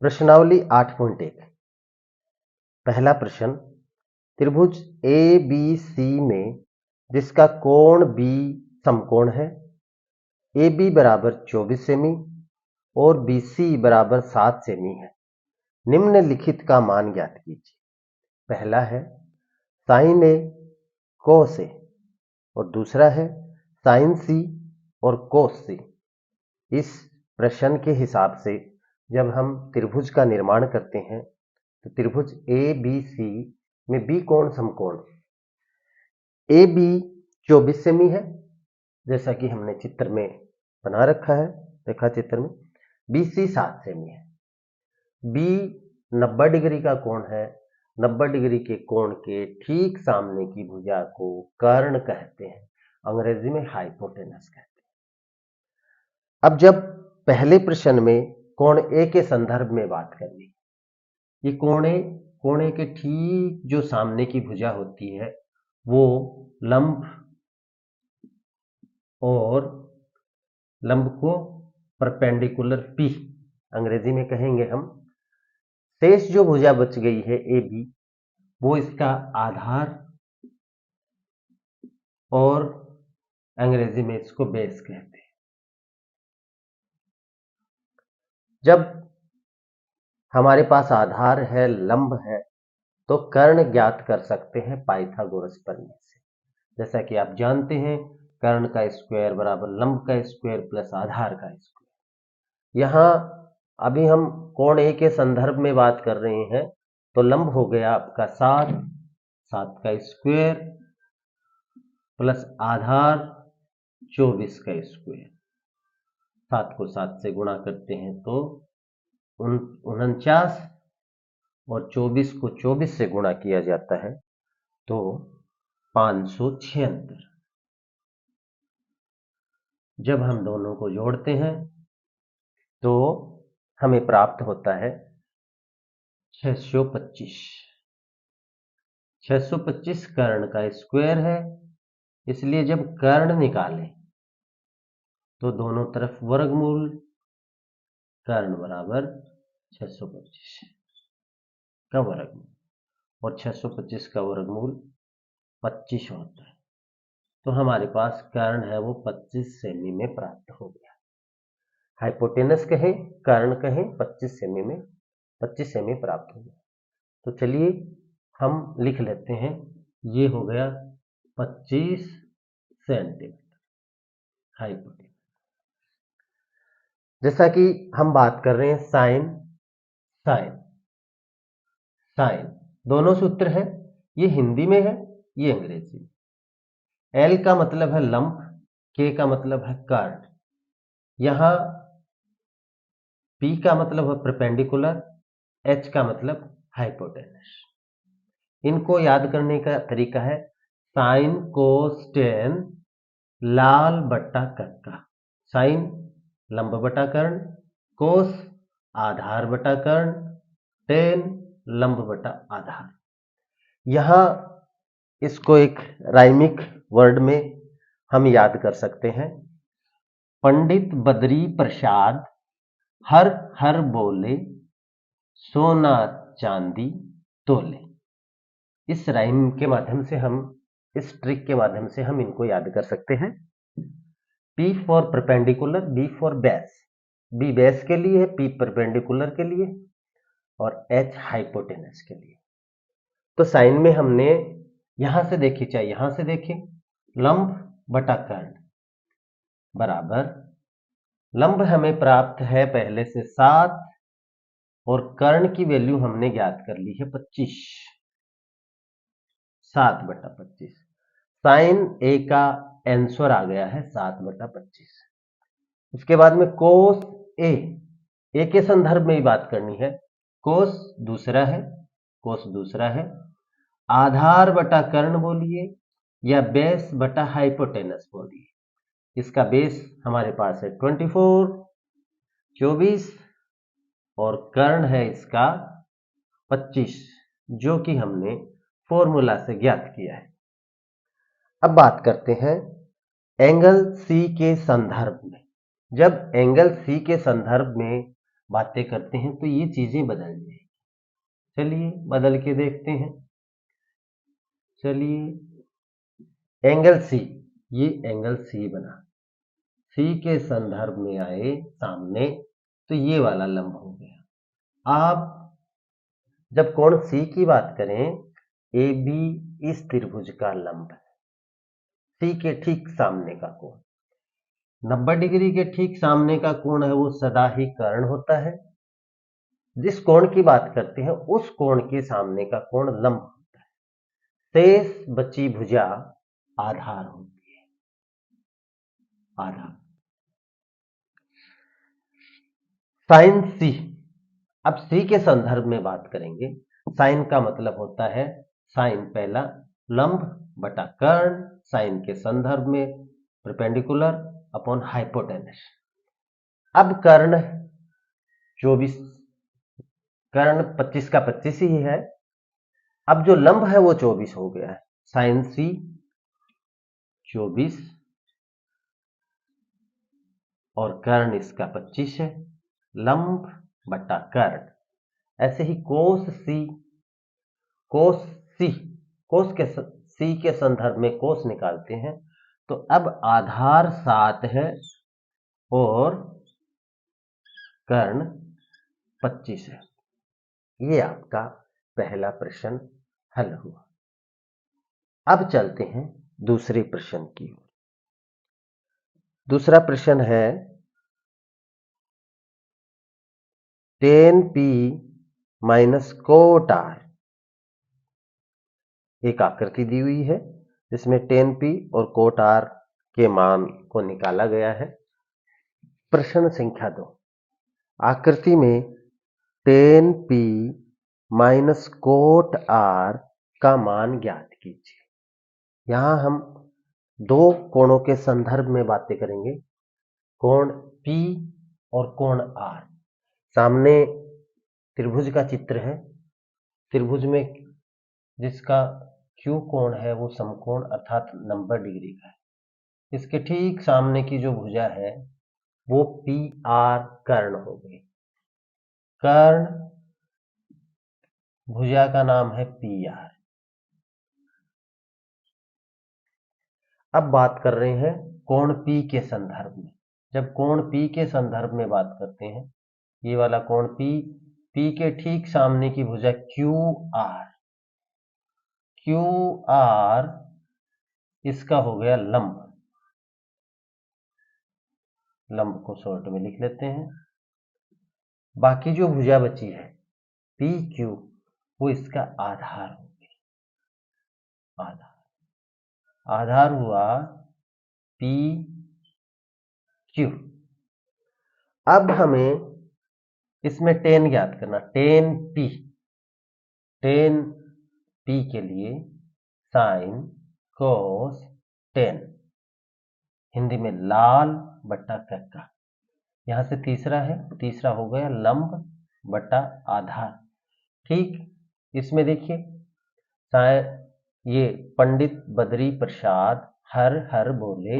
प्रश्नावली 8.1 पहला प्रश्न, त्रिभुज ए बी सी में जिसका कोण बी समकोण है, ए बी बराबर 24 सेमी और बी सी बराबर 7 सेमी है, निम्नलिखित का मान ज्ञात कीजिए। पहला है साइन ए कोस ए और दूसरा है साइन सी और कोस सी। इस प्रश्न के हिसाब से जब हम त्रिभुज का निर्माण करते हैं तो त्रिभुज ए बी सी में बी कोण समकोण ए बी 24 सेमी है, जैसा कि हमने चित्र में बना रखा है, रेखा चित्र में। बी सी 7 सेमी है। बी 90 डिग्री का कोण है। 90 डिग्री के कोण के ठीक सामने की भुजा को कर्ण कहते हैं, अंग्रेजी में हाइपोटेनस कहते हैं। अब जब पहले प्रश्न में कोण ए के संदर्भ में बात करनी, ये कोणे के ठीक जो सामने की भुजा होती है वो लंब और लंब को परपेंडिकुलर पी अंग्रेजी में कहेंगे हम। शेष जो भुजा बच गई है ए बी, वो इसका आधार और अंग्रेजी में इसको बेस कहते हैं। जब हमारे पास आधार है, लंब है, तो कर्ण ज्ञात कर सकते हैं पाइथागोरस प्रमेय से। जैसा कि आप जानते हैं, कर्ण का स्क्वायर बराबर लंब का स्क्वायर प्लस आधार का स्क्वायर। यहां अभी हम कोण ए के संदर्भ में बात कर रहे हैं, तो लंब हो गया आपका 7, 7 का स्क्वायर प्लस आधार 24 का स्क्वायर। 7 को 7 से गुणा करते हैं तो 49 और 24 को 24 से गुणा किया जाता है तो 576। जब हम दोनों को जोड़ते हैं तो हमें प्राप्त होता है 625। 625 कर्ण का स्क्वायर है, इसलिए जब कर्ण निकालें तो दोनों तरफ वर्गमूल, कर्ण बराबर 625 का वर्गमूल, और 625 का वर्गमूल 25 होता है। तो हमारे पास कर्ण है वो 25 सेमी में प्राप्त हो गया। हाइपोटेनस कहें, कर्ण कहें, 25 सेमी में 25 सेमी प्राप्त हो गया। तो चलिए हम लिख लेते हैं, ये हो गया 25 सेंटीमीटर हाइपोटेनस। जैसा कि हम बात कर रहे हैं साइन साइन साइन, दोनों सूत्र है, ये हिंदी में है, ये अंग्रेजी में। एल का मतलब है लंब, के का मतलब है कर्ण, यहां पी का मतलब है परपेंडिकुलर, एच का मतलब हाइपोटेनस। इनको याद करने का तरीका है साइन कोस टेन लाल बट्टा कक्का। साइन लंब बटा कर्ण, कोस आधार बटा कर्ण, टेन लंब बटा आधार। यहां इसको एक राइमिक वर्ड में हम याद कर सकते हैं, पंडित बद्री प्रसाद हर हर बोले सोना चांदी तोले। इस राइम के माध्यम से हम, इस ट्रिक के माध्यम से हम इनको याद कर सकते हैं। P for perpendicular, B for base. B base के लिए है, P परपेंडिकुलर के लिए और H हाइपोटेनस के लिए। तो साइन में हमने यहां से देखी चाहे यहां से देखें, लंब बटा कर्ण बराबर, लंब हमें प्राप्त है पहले से 7 और कर्ण की वैल्यू हमने ज्ञात कर ली है 25, 7 बटा 25। साइन ए का आंसर आ गया है 7 बटा 25। उसके बाद में कोस ए, ए के संदर्भ में ही बात करनी है, कोस दूसरा है, कोस दूसरा है, आधार बटा कर्ण बोलिए या बेस बटा हाइपोटेनस बोलिए। इसका बेस हमारे पास है 24 और कर्ण है इसका 25, जो कि हमने फॉर्मूला से ज्ञात किया है। अब बात करते हैं एंगल सी के संदर्भ में। जब एंगल सी के संदर्भ में बातें करते हैं तो ये चीजें बदल जाएगी। चलिए बदल के देखते हैं। चलिए एंगल सी, ये एंगल सी बना, सी के संदर्भ में आए सामने तो ये वाला लंब हो गया। आप जब कोण सी की बात करें, ए बी इस त्रिभुज का लंब है, सी के ठीक सामने का कोण 90 डिग्री के ठीक सामने का कोण है वो सदा ही कर्ण होता है। जिस कोण की बात करते हैं उस कोण के सामने का कोण लंब होता है। शेष बची भुजा आधार होती है, आधार। साइन सी, अब सी के संदर्भ में बात करेंगे। साइन का मतलब होता है साइन पहला लंब बटा कर्ण, साइन के संदर्भ में परपेंडिकुलर अपॉन हाइपोटेनस। अब कर्ण 24, कर्ण 25 का 25 ही है। अब जो लंब है वो 24 हो गया है। साइन सी 24 और कर्ण इसका 25 है, लंब बटा कर्ण। ऐसे ही कोस सी, कोस सी, कोस के सी के संदर्भ में कोस निकालते हैं तो अब आधार 7 है और कर्ण 25 है। ये आपका पहला प्रश्न हल हुआ। अब चलते हैं दूसरे प्रश्न की ओर। दूसरा प्रश्न है tan p minus cot r। एक आकृति दी हुई है जिसमें tan p और कोट r के मान को निकाला गया है। प्रश्न संख्या 2, आकृति में tan p minus cot r का मान ज्ञात कीजिए। यहां हम दो कोणों के संदर्भ में बातें करेंगे, कोण P और कोण R। सामने त्रिभुज का चित्र है, त्रिभुज में जिसका Q कोण है वो समकोण अर्थात 90 डिग्री का है। इसके ठीक सामने की जो भुजा है वो PR कर्ण हो गई। कर्ण भुजा का नाम है PR। अब बात कर रहे हैं कोण P के संदर्भ में। जब कोण P के संदर्भ में बात करते हैं, ये वाला कोण P, P के ठीक सामने की भुजा QR, QR इसका हो गया लंब। लंब को शॉर्ट में लिख लेते हैं। बाकी जो भुजा बची है PQ, वो इसका आधार हो गया। आधार, आधार हुआ PQ। अब हमें इसमें tan ज्ञात करना, tan P, tan P के लिए साइन कोस tan, हिंदी में लाल बट्टा कक्का। यहां से तीसरा है, तीसरा हो गया लंब बटा आधार। ठीक, इसमें देखिए ये पंडित बद्री प्रसाद हर हर बोले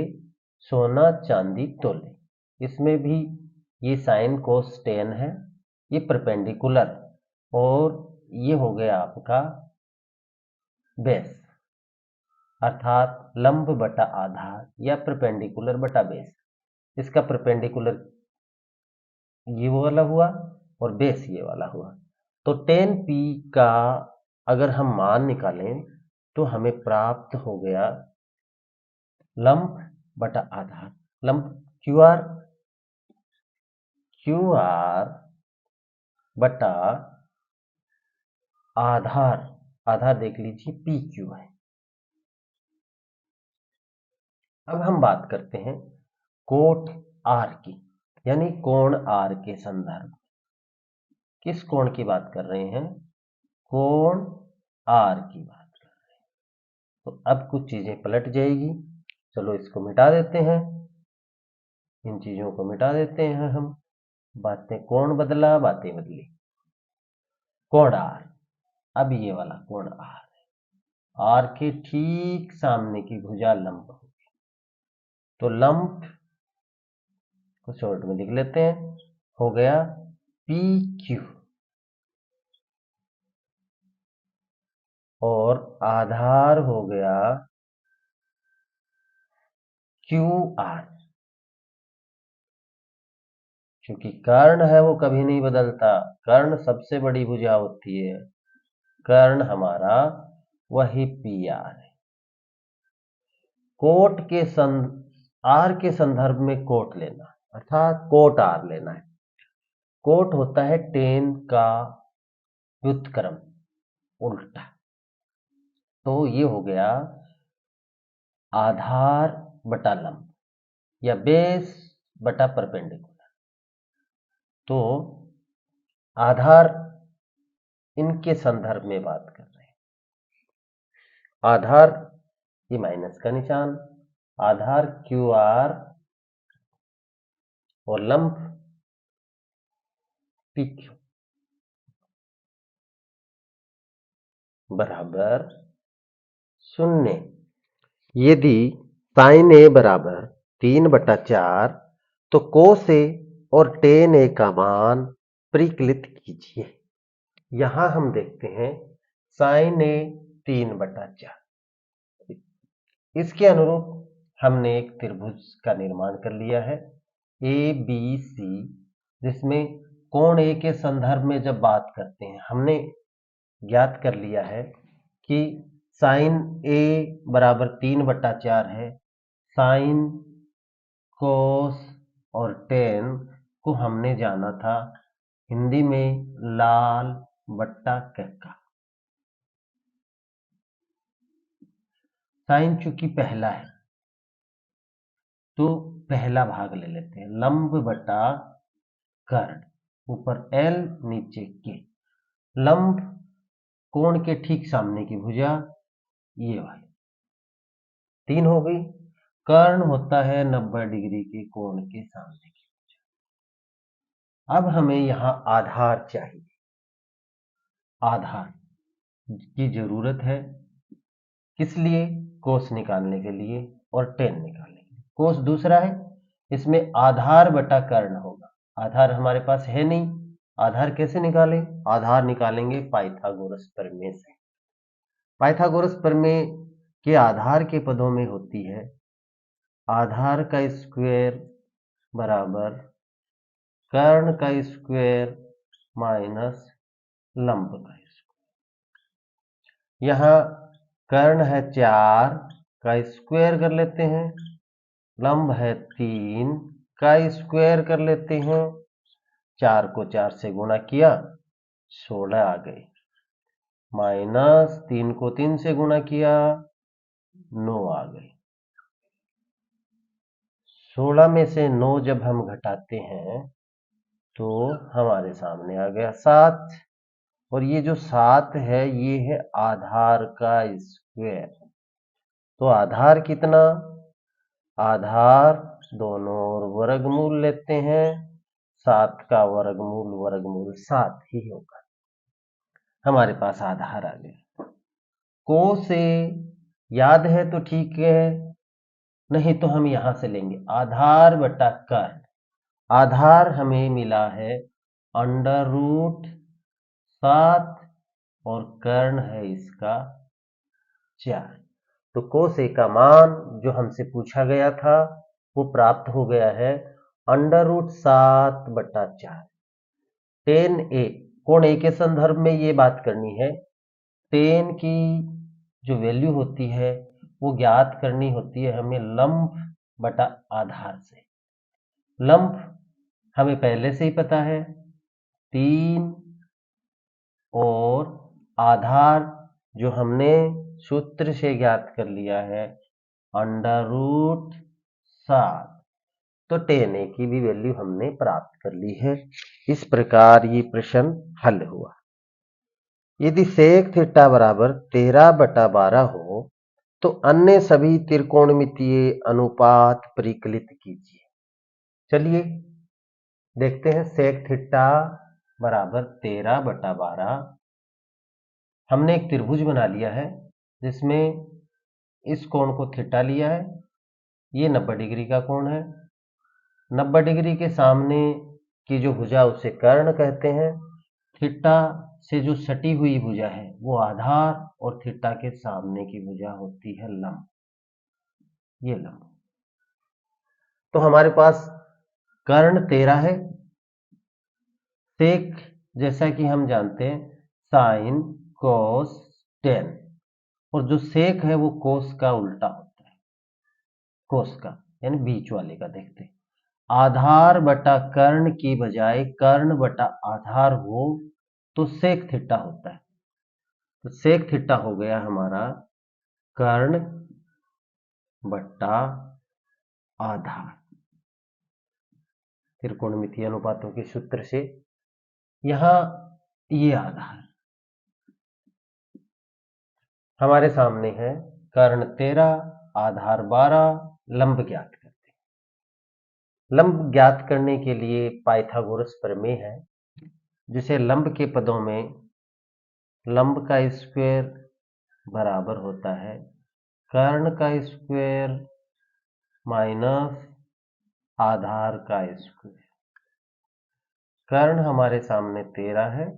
सोना चांदी तोले, इसमें भी ये साइन कोस tan है, ये परपेंडिकुलर, और ये हो गया आपका बेस अर्थात लंब बटा आधार या परपेंडिकुलर बटा बेस। इसका परपेंडिकुलर ये वाला हुआ और बेस ये वाला हुआ। तो tan P का अगर हम मान निकालें तो हमें प्राप्त हो गया लंब बटा आधार। लंब QR बटा आधार, आधार देख लीजिए PQ है। अब हम बात करते हैं कोट R की, यानी कोण R के संदर्भ। किस कोण की बात कर रहे हैं? कोण R की बात कर रहे हैं। तो अब कुछ चीजें पलट जाएगी, चलो इसको मिटा देते हैं, इन चीजों को मिटा देते हैं हम। बातें कोण बदला, बातें बदली। कोण R, अब ये वाला कोण R है, R के ठीक सामने की भुजा लंब होगी। तो लंब को शॉर्ट में लिख लेते हैं, हो गया पी क्यू और आधार हो गया क्यू आर। क्योंकि कर्ण है वो कभी नहीं बदलता, कर्ण सबसे बड़ी भुजा होती है, कर्ण हमारा वही पी आर है। कोट के आर के संदर्भ में कोट लेना अर्थात कोट आर लेना है। कोट होता है टेन का व्युत्क्रम उल्टा, तो ये हो गया आधार बटा लंब या बेस बटा परपेंडिकुलर। तो आधार इनके संदर्भ में बात कर रहे हैं। आधार ये माइनस का निशान, आधार क्यू आर और लंब पी क्यू बराबर 0। यदि साइन ए बराबर 3/4 तो कोस ए और टेन ए का मान परिकलित कीजिए। यहां हम देखते हैं साइन ए 3/4, इसके अनुरूप हमने एक त्रिभुज का निर्माण कर लिया है ए बी सी, जिसमें कोण ए के संदर्भ में जब बात करते हैं हमने ज्ञात कर लिया है कि साइन ए बराबर 3/4 है। साइन कोस और टेन को हमने जाना था हिंदी में लाल बट्टा कक्का। साइन चूंकि पहला है तो पहला भाग ले लेते हैं, लंब बटा कर्ण, ऊपर एल नीचे के। लंब कोण के ठीक सामने की भुजा ये वाली 3 हो गई। कर्ण होता है 90 डिग्री के कोण के सामने की भुजा। अब हमें यहां आधार चाहिए, आधार की जरूरत है किस लिए? कोस निकालने के लिए और टेन निकालने के लिए। कोस दूसरा है, इसमें आधार बटा कर्ण होगा, आधार हमारे पास है नहीं। आधार कैसे निकालें? आधार निकालेंगे पाइथागोरस प्रमेय से। पाइथागोरस प्रमेय के आधार के पदों में होती है आधार का स्क्वायर बराबर कर्ण का स्क्वायर माइनस लंब का स्क्वायर। यहां कर्ण है 4 का स्क्वायर कर लेते हैं, लंब है 3 का स्क्वायर कर लेते हैं। 4 को 4 से गुणा किया 16 आ गए, माइनस 3 को 3 से गुणा किया 9 आ गए। 16 में से 9 जब हम घटाते हैं तो हमारे सामने आ गया 7, और ये जो 7 है ये है आधार का स्क्वायर। तो आधार कितना? आधार दोनों ओर वर्गमूल लेते हैं, 7 का वर्गमूल 7 ही होगा। हमारे पास आधार आ गया। कोस ए याद है तो ठीक है, नहीं तो हम यहां से लेंगे आधार बटा कर्ण। आधार हमें मिला है √7 और कर्ण है इसका 4। तो कोस ए का मान जो हमसे पूछा गया था वो प्राप्त हो गया है √7/4। टेन ए, कोण ए के संदर्भ में ये बात करनी है, टेन की जो वैल्यू होती है वो ज्ञात करनी होती है हमें लंब बटा आधार से। लंब हमें पहले से ही पता है 3, और आधार जो हमने सूत्र से ज्ञात कर लिया है √7। तो टेन ए की भी वैल्यू हमने प्राप्त कर ली है। इस प्रकार ये प्रश्न हल हुआ। यदि सेक थीटा बराबर 13/12 हो तो अन्य सभी त्रिकोणमितीय अनुपात परिकलित कीजिए। चलिए देखते हैं। सेक थीटा बराबर 13/12, हमने एक त्रिभुज बना लिया है जिसमें इस कोण को थीटा लिया है, ये 90 डिग्री का कोण है। 90 डिग्री के सामने की जो भुजा उसे कर्ण कहते हैं। थीटा से जो सटी हुई भुजा है वो आधार, और थीटा के सामने की भुजा होती है लंब। ये लंब। तो हमारे पास कर्ण 13 है। सेक जैसा कि हम जानते हैं साइन कोस टेन, और जो सेक है वो कोस का उल्टा होता है, कोस का यानी बीच वाले का। देखते हैं आधार बटा कर्ण की बजाय कर्ण बटा आधार हो तो सेक थीटा होता है। तो सेक थीटा हो गया हमारा कर्ण बटा आधार, त्रिकोणमितीय अनुपातों के सूत्र से। यहां ये आधार हमारे सामने है, कर्ण 13 आधार 12, लंब ज्ञात करते हैं। लंब ज्ञात करने के लिए पाइथागोरस प्रमेय है, जिसे लंब के पदों में लंब का स्क्वायर बराबर होता है कर्ण का स्क्वायर माइनस आधार का स्क्वायर। कर्ण हमारे सामने 13 है,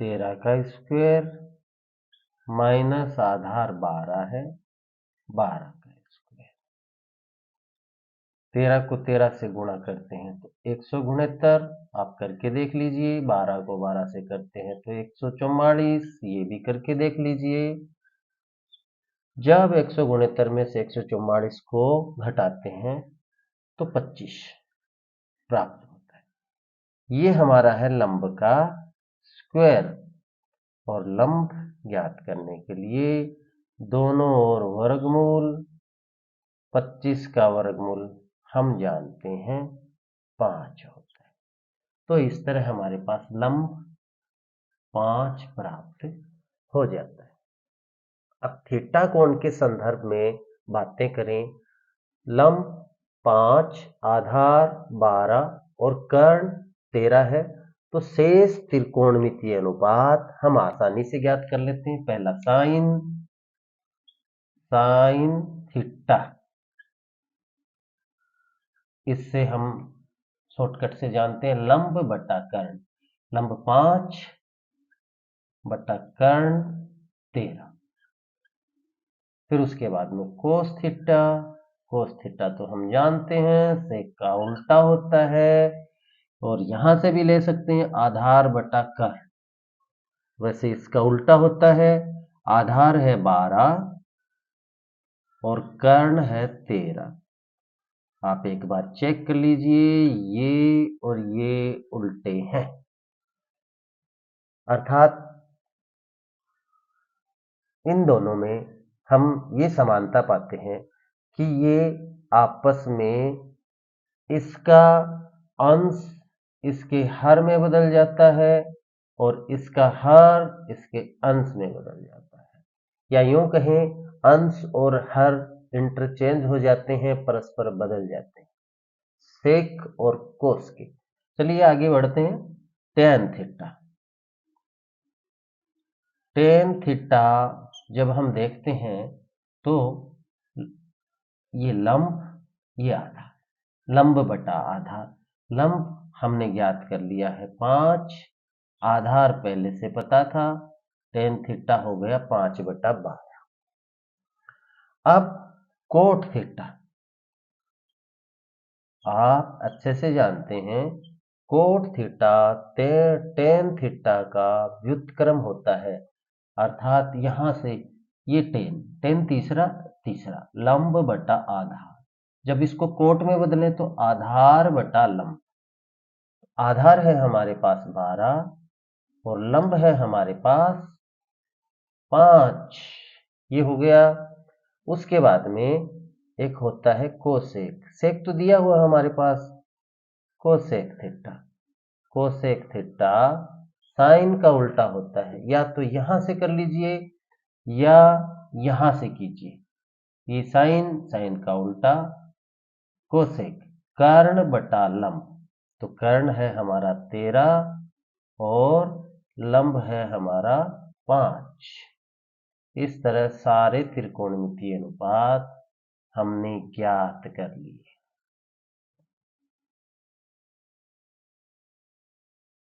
13 का स्क्वायर माइनस आधार 12 है, 12 का स्क्वायर। 13 को 13 से गुणा करते हैं तो 169, आप करके देख लीजिए। 12 को 12 से करते हैं तो 144, ये भी करके देख लीजिए। जब 169 में से 144 को घटाते हैं तो 25 प्राप्त होता है। ये हमारा है लंब का स्क्वायर। और लंब ज्ञात करने के लिए दोनों ओर वर्गमूल, 25 का वर्गमूल हम जानते हैं 5 होता है। तो इस तरह हमारे पास लंब 5 प्राप्त हो जाता है। अब थीटा कोण के संदर्भ में बातें करें। लंब 5, आधार 12 और कर्ण 13 है, तो शेष त्रिकोणमितीय अनुपात हम आसानी से ज्ञात कर लेते हैं। पहला साइन थीटा, इससे हम शॉर्टकट से जानते हैं लंब बटा कर्ण। लंब 5 बटा कर्ण 13। फिर उसके बाद में कोस थीटा। कोस थीटा तो हम जानते हैं सेक का उल्टा होता है, और यहां से भी ले सकते हैं आधार बटा कर्ण। वैसे इसका उल्टा होता है, आधार है 12 और कर्ण है 13। आप एक बार चेक कर लीजिए, ये और ये उल्टे हैं, अर्थात इन दोनों में हम ये समानता पाते हैं कि ये आपस में, इसका अंश इसके हर में बदल जाता है और इसका हर इसके अंश में बदल जाता है। या यूं कहें अंश और हर इंटरचेंज हो जाते हैं, परस्पर बदल जाते हैं, सेक और कोस के। चलिए आगे बढ़ते हैं। Tan theta. टेन थीटा जब हम देखते हैं तो ये लंब, ये आधार, लंब बटा आधार। लंब हमने ज्ञात कर लिया है 5, आधार पहले से पता था, टेन थीटा हो गया 5 बटा 12। अब कोट थीटा आप अच्छे से जानते हैं, कोट थीटा टेन थीटा का व्युत्क्रम होता है, अर्थात यहां से ये टेन तीसरा लंब बटा आधार। जब इसको कोट में बदलें तो आधार बटा लंब। आधार है हमारे पास 12 और लंब है हमारे पास 5, ये हो गया। उसके बाद में एक होता है कोसेक। सेक तो दिया हुआ हमारे पास, cosec theta. Cosec theta sine का उल्टा होता है, या तो यहां से कर लीजिए या यहां से कीजिए। ये साइन का उल्टा, कोसेक कर्ण बटा लंब। तो कर्ण है हमारा 13 और लंब है हमारा 5। इस तरह सारे त्रिकोणमितीय अनुपात हमने ज्ञात कर लिए।